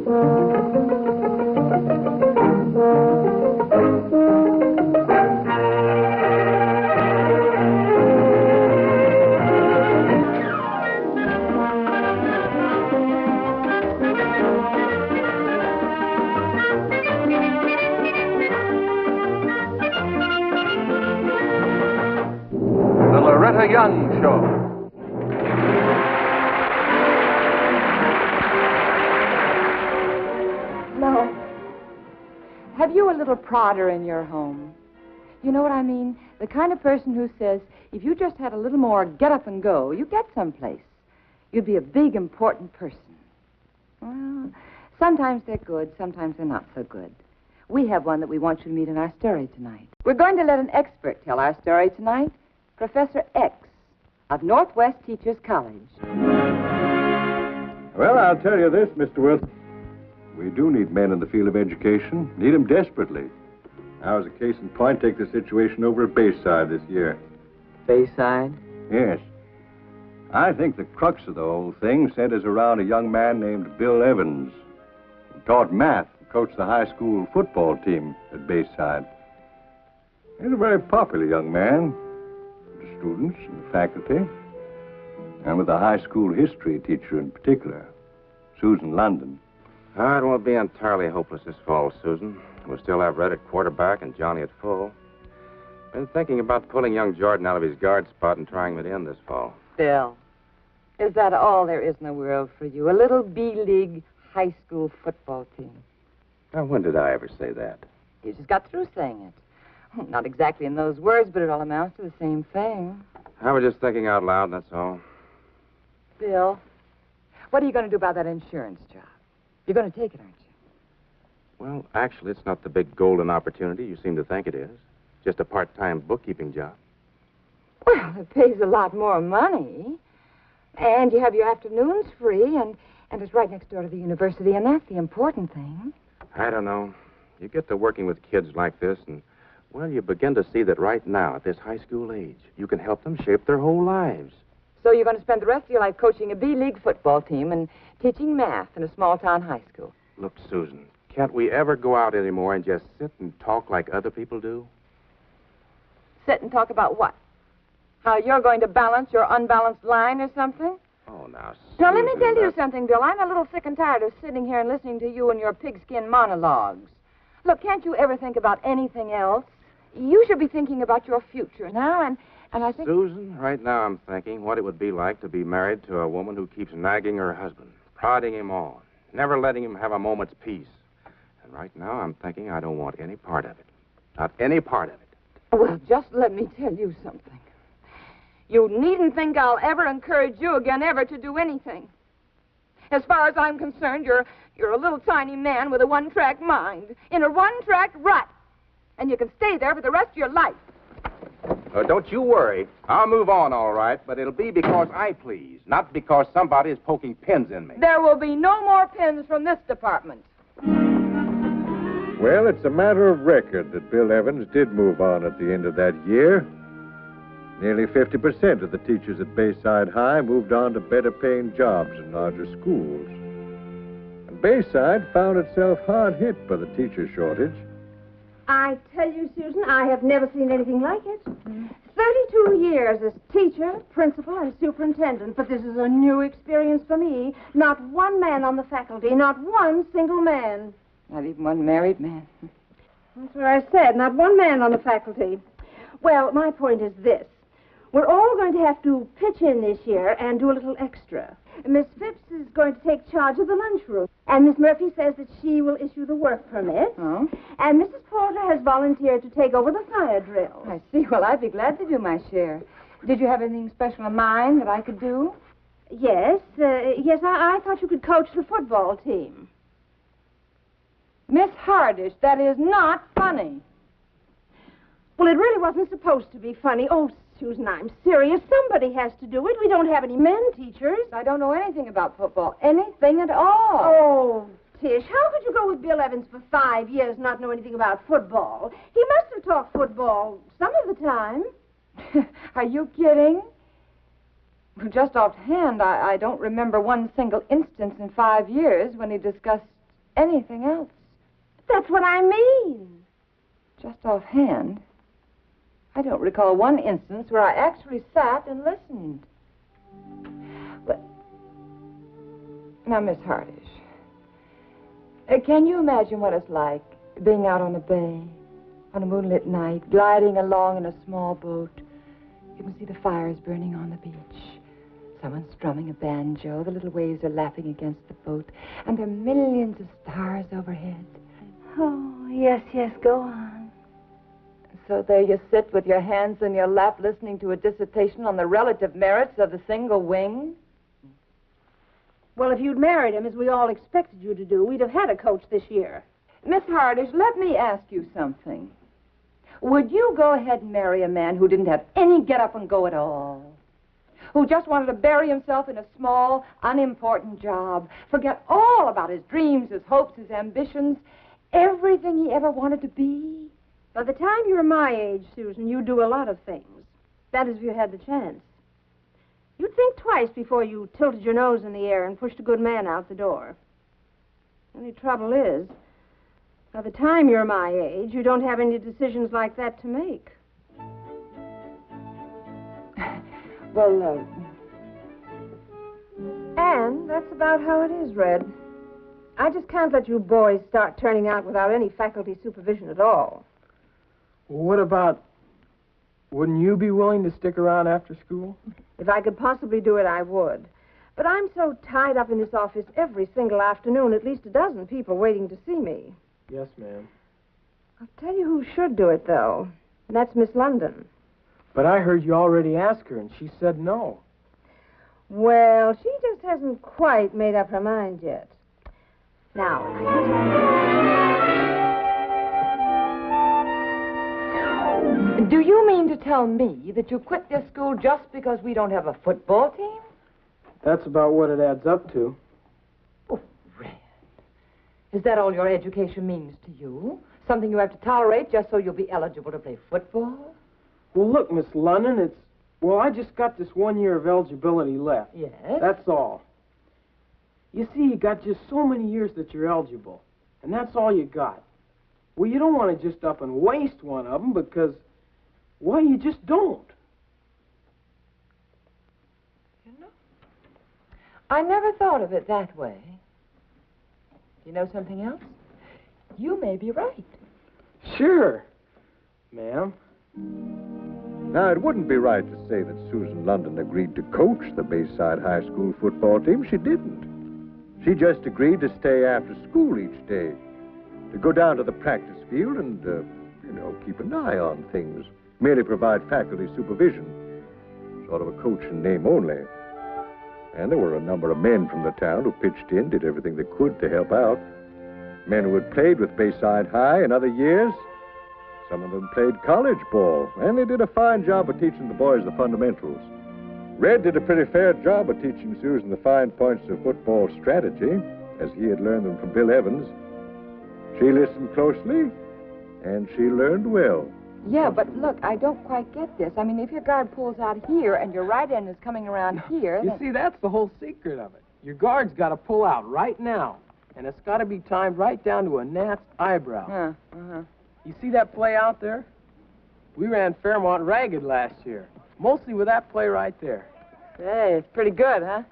The Loretta Young Show. No. Have you a little prodder in your home? You know what I mean? The kind of person who says, if you just had a little more get up and go, you get someplace. You'd be a big, important person. Well, sometimes they're good, sometimes they're not so good. We have one that we want you to meet in our story tonight. We're going to let an expert tell our story tonight, Professor X of Northwest Teachers College. Well, I'll tell you this, Mr. Wilson. We do need men in the field of education. Need them desperately. Now, as a case in point, take the situation over at Bayside this year. Bayside? Yes. I think the crux of the whole thing centers around a young man named Bill Evans. He taught math and coached the high school football team at Bayside. He's a very popular young man with the students and the faculty, and with the high school history teacher in particular, Susan London. It won't be entirely hopeless this fall, Susan. We'll still have Red at quarterback and Johnny at full. Been thinking about pulling young Jordan out of his guard spot and trying him at end this fall. Bill, is that all there is in the world for you? A little B-League high school football team? Now, when did I ever say that? You just got through saying it. Not exactly in those words, but it all amounts to the same thing. I was just thinking out loud, that's all. Bill, what are you going to do about that insurance job? You're going to take it, aren't you? Well, actually, it's not the big golden opportunity you seem to think it is. Just a part-time bookkeeping job. Well, it pays a lot more money. And you have your afternoons free, and it's right next door to the university, and that's the important thing. I don't know. You get to working with kids like this, and, well, you begin to see that right now, at this high school age, you can help them shape their whole lives. So you're going to spend the rest of your life coaching a B-League football team and teaching math in a small-town high school. Look, Susan, can't we ever go out anymore and just sit and talk like other people do? Sit and talk about what? How you're going to balance your unbalanced line or something? Oh, now, Susan... Now, let me tell you something, Bill. I'm a little sick and tired of sitting here and listening to you and your pigskin monologues. Look, can't you ever think about anything else? You should be thinking about your future now, and I think... Susan, right now I'm thinking what it would be like to be married to a woman who keeps nagging her husband, prodding him on, never letting him have a moment's peace. And right now I'm thinking I don't want any part of it. Not any part of it. Well, just let me tell you something. You needn't think I'll ever encourage you again ever to do anything. As far as I'm concerned, you're a little tiny man with a one-track mind, in a one-track rut. And you can stay there for the rest of your life. Don't you worry. I'll move on, all right, but it'll be because I please, not because somebody is poking pins in me. There will be no more pins from this department. Well, it's a matter of record that Bill Evans did move on at the end of that year. Nearly 50% of the teachers at Bayside High moved on to better-paying jobs in larger schools. And Bayside found itself hard hit by the teacher shortage. I tell you, Susan, I have never seen anything like it. 32 years as teacher, principal, and superintendent, but this is a new experience for me. Not one man on the faculty, not one single man. Not even one married man. That's what I said, not one man on the faculty. Well, my point is this. We're all going to have to pitch in this year and do a little extra. Miss Phipps is going to take charge of the lunchroom. And Miss Murphy says that she will issue the work permit. Oh? And Mrs. Porter has volunteered to take over the fire drill. I see. Well, I'd be glad to do my share. Did you have anything special in mind that I could do? Yes. I thought you could coach the football team. Miss Hardish, that is not funny. Well, it really wasn't supposed to be funny. Oh, Susan, I'm serious. Somebody has to do it. We don't have any men teachers. I don't know anything about football. Anything at all. Oh, Tish, how could you go with Bill Evans for 5 years and not know anything about football? He must have taught football some of the time. Are you kidding? Just offhand, I don't remember one single instance in 5 years when he discussed anything else. That's what I mean. Just offhand, I don't recall one instance where I actually sat and listened. But now, Miss Hardish, can you imagine what it's like being out on a bay on a moonlit night, gliding along in a small boat? You can see the fires burning on the beach. Someone's strumming a banjo. The little waves are lapping against the boat, and there are millions of stars overhead. Oh, yes, go on. So there you sit with your hands in your lap listening to a dissertation on the relative merits of the single wing. Well, if you'd married him, as we all expected you to do, we'd have had a coach this year. Miss Hardish, let me ask you something. Would you go ahead and marry a man who didn't have any get-up-and-go at all? Who just wanted to bury himself in a small, unimportant job, forget all about his dreams, his hopes, his ambitions, everything he ever wanted to be? By the time you were my age, Susan, you'd do a lot of things. That is, if you had the chance. You'd think twice before you tilted your nose in the air and pushed a good man out the door. The only trouble is, by the time you're my age, you don't have any decisions like that to make. Well, and that's about how it is, Red. I just can't let you boys start turning out without any faculty supervision at all. Well, what about, wouldn't you be willing to stick around after school? If I could possibly do it, I would. But I'm so tied up in this office every single afternoon, at least a dozen people waiting to see me. Yes, ma'am. I'll tell you who should do it, though. And that's Miss London. But I heard you already asked her, and she said no. Well, she just hasn't quite made up her mind yet. Now, do you mean to tell me that you quit this school just because we don't have a football team? That's about what it adds up to. Oh, Red. Is that all your education means to you? Something you have to tolerate just so you'll be eligible to play football? Well, look, Miss London, I just got this 1 year of eligibility left. Yes? That's all. You see, you got just so many years that you're eligible, and that's all you got. Well, you don't want to just up and waste one of them because, well, you just don't. You know, I never thought of it that way. You know something else? You may be right. Sure, ma'am. Now, it wouldn't be right to say that Susan London agreed to coach the Bayside High School football team. She didn't. She just agreed to stay after school each day, to go down to the practice field and, keep an eye on things, merely provide faculty supervision, sort of a coach in name only. And there were a number of men from the town who pitched in, did everything they could to help out. Men who had played with Bayside High in other years. Some of them played college ball, and they did a fine job of teaching the boys the fundamentals. Red did a pretty fair job of teaching Susan the fine points of football strategy, as he had learned them from Bill Evans. She listened closely, and she learned well. Yeah, but look, I don't quite get this. I mean, if your guard pulls out here and your right end is coming around here... You see, that's the whole secret of it. Your guard's got to pull out right now, and it's got to be timed right down to a gnat's eyebrow. You see that play out there? We ran Fairmont ragged last year, mostly with that play right there. Hey, it's pretty good, huh?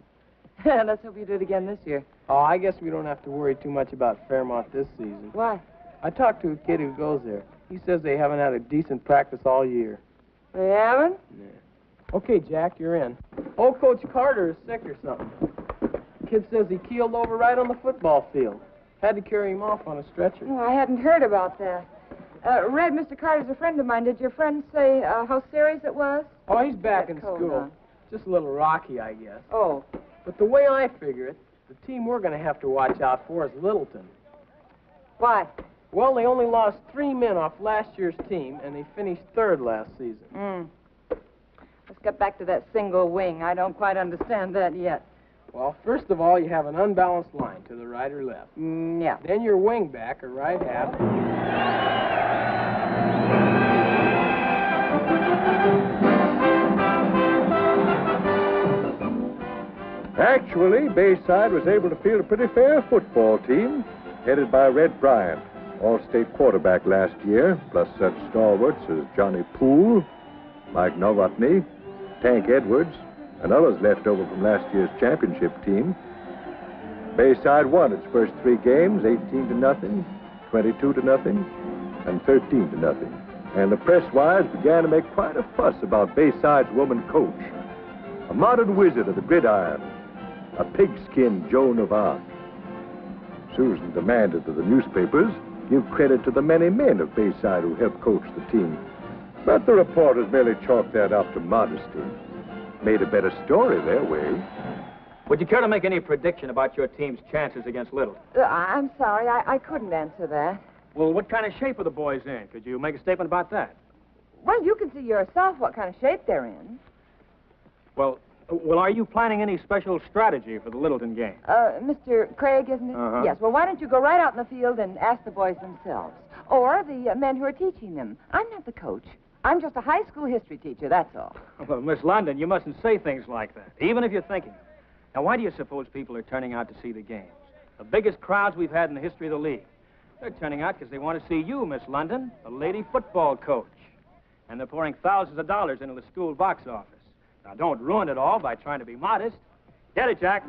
Let's hope you do it again this year. Oh, I guess we don't have to worry too much about Fairmont this season. Why? I talked to a kid who goes there. He says they haven't had a decent practice all year. They haven't? Yeah. Okay, Jack, you're in. Old Coach Carter is sick or something. Kid says he keeled over right on the football field. Had to carry him off on a stretcher. Oh, I hadn't heard about that. Red, Mr. Carter's a friend of mine. Did your friend say how serious it was? Oh, he's back in cold, school. huh? Just a little rocky, I guess. Oh. But the way I figure it, the team we're going to have to watch out for is Littleton. Why? Well, they only lost 3 men off last year's team, and they finished third last season. Let's get back to that single wing. I don't quite understand that yet. Well, first of all, you have an unbalanced line to the right or left. Yeah. Then your wing back, or right half. Actually, Bayside was able to field a pretty fair football team. headed by Red Bryant, All-State quarterback last year, plus such stalwarts as Johnny Poole, Mike Novotny, Tank Edwards, and others left over from last year's championship team. Bayside won its first 3 games, 18-0, 22-0, and 13-0. And the press-wise began to make quite a fuss about Bayside's woman coach, a modern wizard of the gridiron, a pigskin Joan of Arc. Susan demanded that the newspapers give credit to the many men of Bayside who helped coach the team. But the reporters merely chalked that up to modesty. Made a better story their way. Would you care to make any prediction about your team's chances against Littleton? I'm sorry, I couldn't answer that. Well, what kind of shape are the boys in? Could you make a statement about that? Well, you can see yourself what kind of shape they're in. Well, are you planning any special strategy for the Littleton game? Mr. Craig, isn't it? Uh-huh. Yes, well, why don't you go right out in the field and ask the boys themselves? Or the men who are teaching them. I'm not the coach. I'm just a high school history teacher, that's all. Well, Miss London, you mustn't say things like that, even if you're thinking. Now, why do you suppose people are turning out to see the games? The biggest crowds we've had in the history of the league. They're turning out because they want to see you, Miss London, the lady football coach. And they're pouring thousands of dollars into the school box office. Now, don't ruin it all by trying to be modest. Get it, Jack.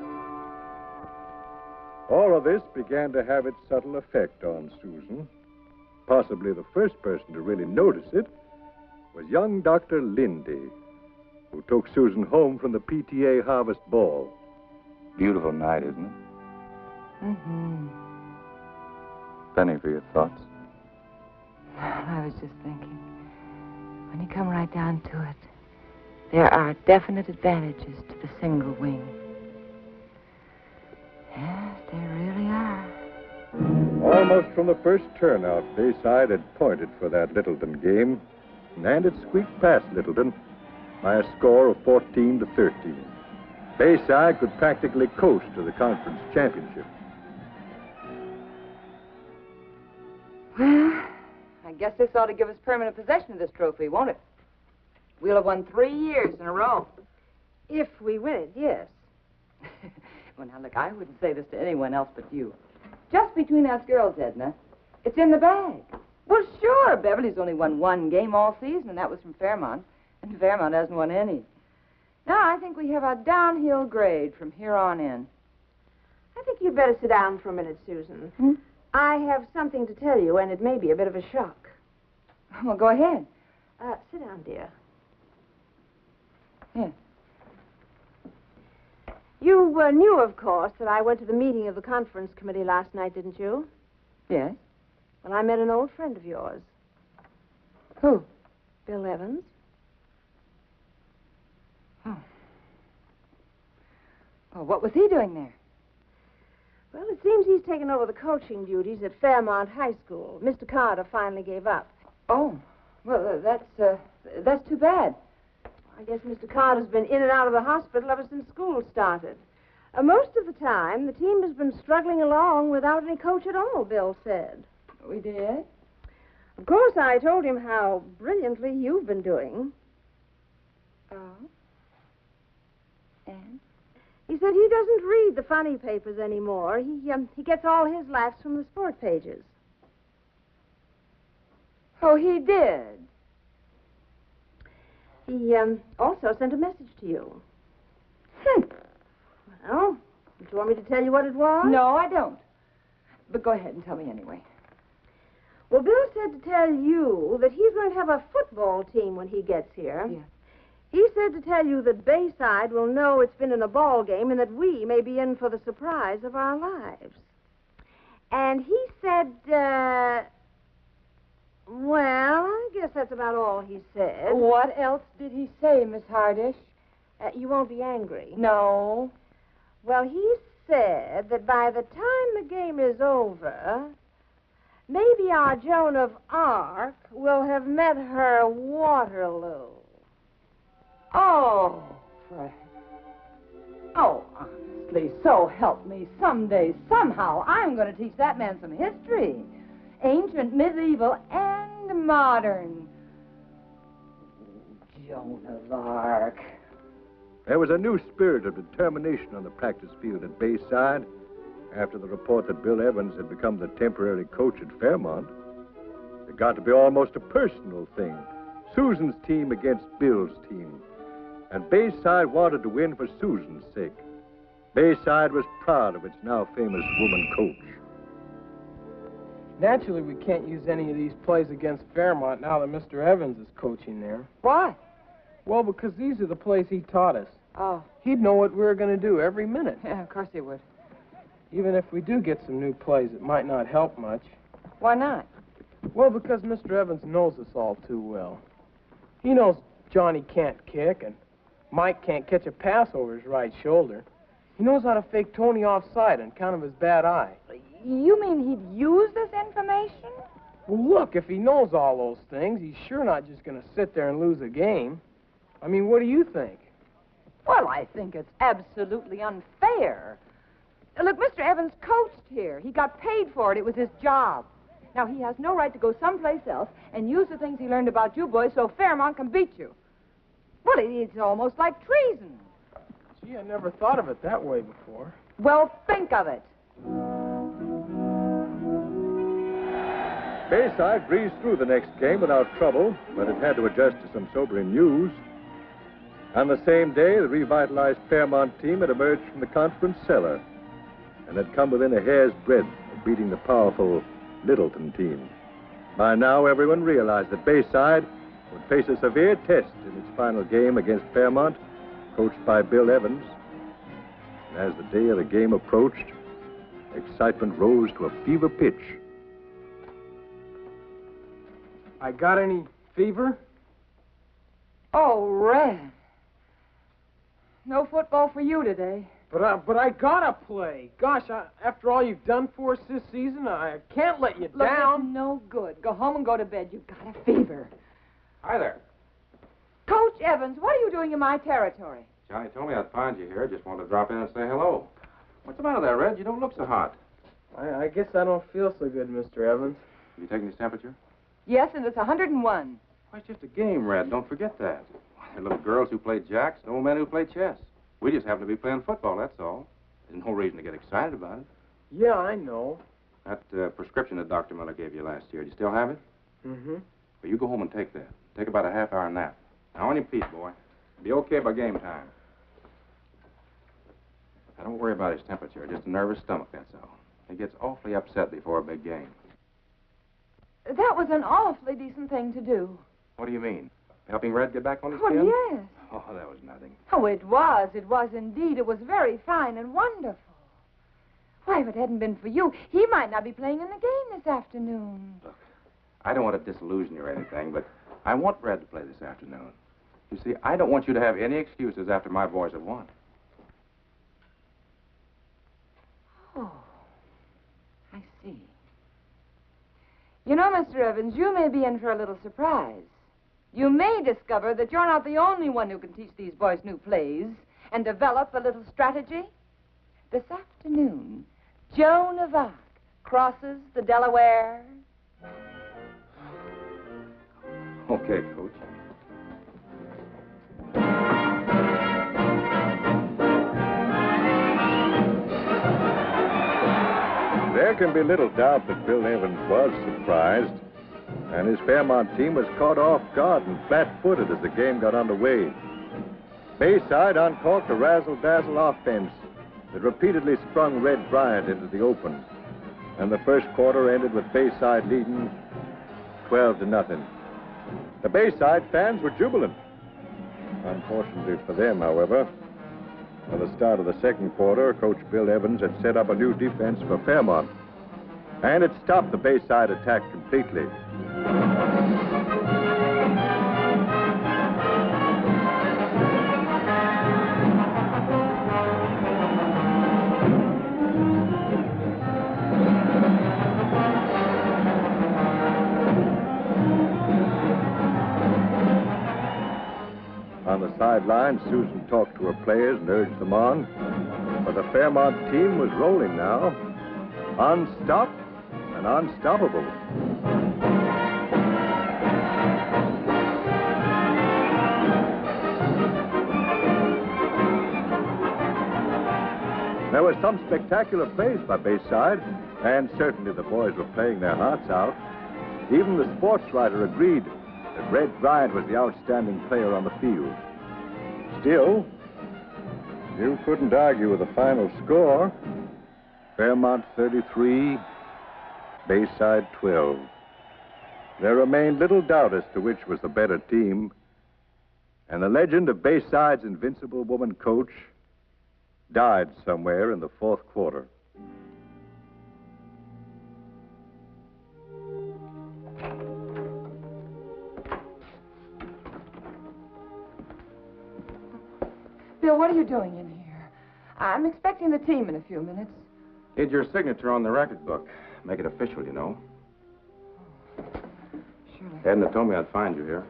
All of this began to have its subtle effect on Susan. Possibly the first person to really notice it was young Dr. Lindy, who took Susan home from the PTA Harvest Ball. Beautiful night, isn't it? Mm-hmm. Penny, for your thoughts. I was just thinking, when you come right down to it, there are definite advantages to the single wing. Yes, there really are. Almost from the first turnout, Bayside had pointed for that Littleton game, and it squeaked past Littleton by a score of 14-13. Bayside could practically coast to the conference championship. Well, I guess this ought to give us permanent possession of this trophy, won't it? We'll have won 3 years in a row. If we win it, yes. Well, now, look, I wouldn't say this to anyone else but you. Just between us girls, Edna, it's in the bag. Well, sure, Beverly's only won 1 game all season, and that was from Fairmont. And Fairmont hasn't won any. Now, I think we have a downhill grade from here on in. I think you'd better sit down for a minute, Susan. Hmm? I have something to tell you, and it may be a bit of a shock. Well, go ahead. Sit down, dear. Here. You knew, of course, that I went to the meeting of the conference committee last night, didn't you? Yes? Well, I met an old friend of yours. Who? Bill Evans. Oh. Well, what was he doing there? Well, it seems he's taken over the coaching duties at Fairmont High School. Mr. Carter finally gave up. Oh, well, that's too bad. I guess Mr. Carter's been in and out of the hospital ever since school started. Most of the time, the team has been struggling along without any coach at all, Bill said. We did? Of course, I told him how brilliantly you've been doing. Oh? And? He said he doesn't read the funny papers anymore. He gets all his laughs from the sport pages. Oh, he did? He also sent a message to you. Well, do you want me to tell you what it was? No, I don't. But go ahead and tell me anyway. Well, Bill said to tell you that he's going to have a football team when he gets here. Yeah. He said to tell you that Bayside will know it's been in a ball game and that we may be in for the surprise of our lives. And he said, well, I guess that's about all he said. What else did he say, Miss Hardish? You won't be angry. No. Well, he said that by the time the game is over, maybe our Joan of Arc will have met her Waterloo. Oh, honestly, so help me. Someday, somehow, I'm going to teach that man some history. Ancient, medieval, and modern. Joan of Arc. There was a new spirit of determination on the practice field at Bayside, after the report that Bill Evans had become the temporary coach at Fairmont. It got to be almost a personal thing. Susan's team against Bill's team. And Bayside wanted to win for Susan's sake. Bayside was proud of its now famous woman coach. Naturally, we can't use any of these plays against Fairmont now that Mr. Evans is coaching there. Why? Well, because these are the plays he taught us. Oh. He'd know what we were going to do every minute. Yeah, of course he would. Even if we do get some new plays, it might not help much. Why not? Well, because Mr. Evans knows us all too well. He knows Johnny can't kick, and Mike can't catch a pass over his right shoulder. He knows how to fake Tony offside on account of his bad eye. You mean he'd use this information? Well, look, if he knows all those things, he's sure not just going to sit there and lose a game. I mean, what do you think? Well, I think it's absolutely unfair. Look, Mr. Evans coached here. He got paid for it. It was his job. Now, he has no right to go someplace else and use the things he learned about you boys so Fairmont can beat you. Well, it's almost like treason. Gee, I never thought of it that way before. Well, think of it. Bayside breezed through the next game without trouble, but it had to adjust to some sobering news. On the same day, the revitalized Fairmont team had emerged from the conference cellar and had come within a hair's breadth of beating the powerful Littleton team. By now, everyone realized that Bayside would face a severe test in its final game against Fairmont, coached by Bill Evans. And as the day of the game approached, excitement rose to a fever pitch. I got any fever? Oh, Red. No football for you today. But I gotta play. Gosh, after all you've done for us this season, I can't let you Look, down. it's no good. Go home and go to bed. You've got a fever. Hi there. Coach Evans, what are you doing in my territory? Johnny told me I'd find you here. Just wanted to drop in and say hello. What's the matter there, Red? You don't look so hot. I guess I don't feel so good, Mr. Evans. Have you taken his temperature? Yes, and it's 101. Why, it's just a game, Red. Don't forget that. There are little girls who play jacks and old men who play chess. We just happen to be playing football, that's all. There's no reason to get excited about it. Yeah, I know. That prescription that Dr. Miller gave you last year, do you still have it? Mm-hmm. Well, you go home and take that. Take about a half-hour nap. Now, on your feet, boy. Be okay by game time. Now, don't worry about his temperature. Just a nervous stomach, that's all. He gets awfully upset before a big game. That was an awfully decent thing to do. What do you mean? Helping Red get back on his Well, skin? yes. Oh, that was nothing. Oh, it was. It was indeed. It was very fine and wonderful. Why, if it hadn't been for you, he might not be playing in the game this afternoon. Look, I don't want to disillusion you or anything, but I want Red to play this afternoon. You see, I don't want you to have any excuses after my boys have won. Oh, I see. You know, Mr. Evans, you may be in for a little surprise. You may discover that you're not the only one who can teach these boys new plays and develop a little strategy. This afternoon, Joan of Arc crosses the Delaware. Okay, Coach. There can be little doubt that Bill Evans was surprised, and his Fairmont team was caught off guard and flat-footed as the game got underway. Bayside uncorked a razzle-dazzle offense that repeatedly sprung Red Bryant into the open, and the first quarter ended with Bayside leading 12-0. The Bayside fans were jubilant. Unfortunately for them, however, by the start of the second quarter, Coach Bill Evans had set up a new defense for Fairmont, and it stopped the Bayside attack completely. On the sideline, Susan talked to her players and urged them on. But the Fairmont team was rolling now, unstopped and unstoppable. There were some spectacular plays by Bayside, and certainly the boys were playing their hearts out. Even the sports writer agreed that Red Bryant was the outstanding player on the field. Still, you couldn't argue with the final score. Fairmont 33, Bayside 12. There remained little doubt as to which was the better team, and the legend of Bayside's invincible woman coach died somewhere in the fourth quarter. Bill, what are you doing in here? I'm expecting the team in a few minutes. Need your signature on the record book. Make it official, you know. Surely. Edna told me I'd find you here.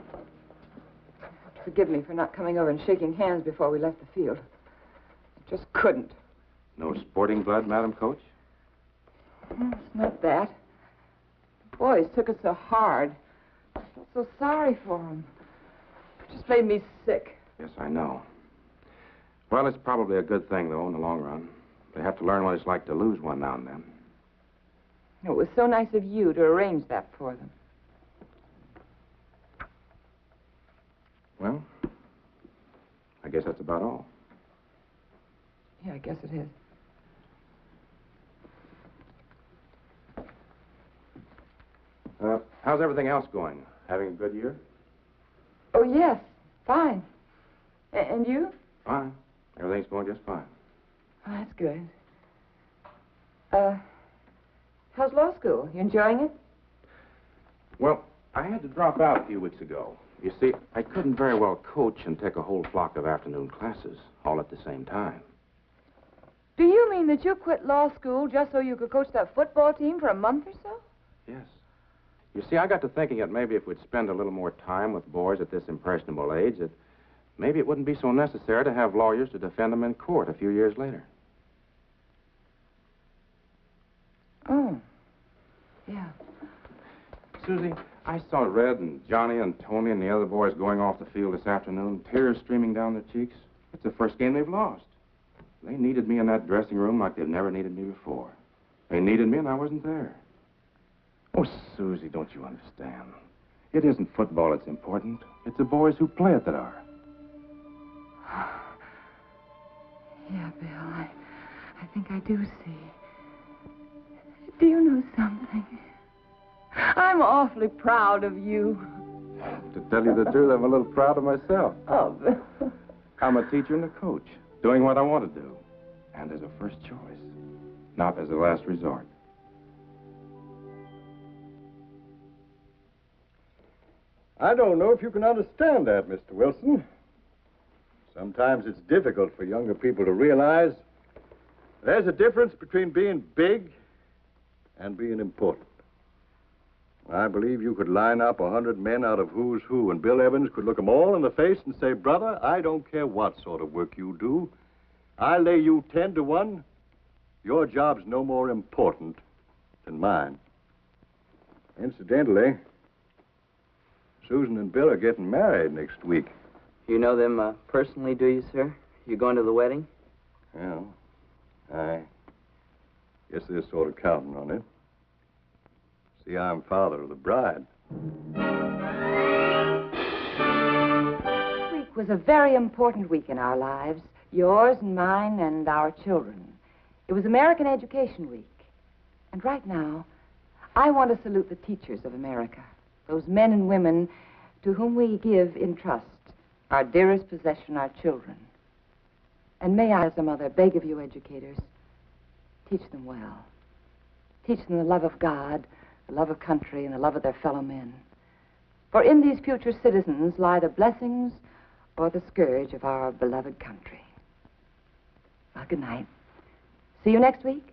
Forgive me for not coming over and shaking hands before we left the field. I just couldn't. No sporting blood, Madam Coach? It's not that. The boys took it so hard. I felt so sorry for them. It just made me sick. Yes, I know. Well, it's probably a good thing, though, in the long run. They have to learn what it's like to lose one now and then. It was so nice of you to arrange that for them. Well, I guess that's about all. Yeah, I guess it is. How's everything else going? Having a good year? Oh, yes. Fine. And you? Fine. Everything's going just fine. Oh, that's good. How's law school? You enjoying it? Well, I had to drop out a few weeks ago. You see, I couldn't very well coach and take a whole flock of afternoon classes all at the same time. Do you mean that you quit law school just so you could coach that football team for a month or so? Yes. You see, I got to thinking that maybe if we'd spend a little more time with boys at this impressionable age, that maybe it wouldn't be so necessary to have lawyers to defend them in court a few years later. Oh. Yeah. Susie, I saw Red and Johnny and Tony and the other boys going off the field this afternoon, tears streaming down their cheeks. It's the first game they've lost. They needed me in that dressing room like they've never needed me before. They needed me and I wasn't there. Oh, Susie, don't you understand? It isn't football that's important. It's the boys who play it that are. Yeah, Bill, I think I do see. Do you know something? I'm awfully proud of you. To tell you the truth, I'm a little proud of myself. Oh, Bill. I'm a teacher and a coach, doing what I want to do. And as a first choice, not as a last resort. I don't know if you can understand that, Mr. Wilson. Sometimes it's difficult for younger people to realize there's a difference between being big and being important. I believe you could line up 100 men out of who's who, and Bill Evans could look them all in the face and say, brother, I don't care what sort of work you do. I lay you 10 to 1. Your job's no more important than mine. Incidentally, Susan and Bill are getting married next week. You know them personally, do you, sir? You going to the wedding? Well, I guess they're sort of counting on it. See, I'm father of the bride. This week was a very important week in our lives, yours and mine and our children. It was American Education Week. And right now, I want to salute the teachers of America, those men and women to whom we give in trust our dearest possession, our children. And may I, as a mother, beg of you educators, teach them well. Teach them the love of God, the love of country, and the love of their fellow men. For in these future citizens lie the blessings or the scourge of our beloved country. Well, good night. See you next week.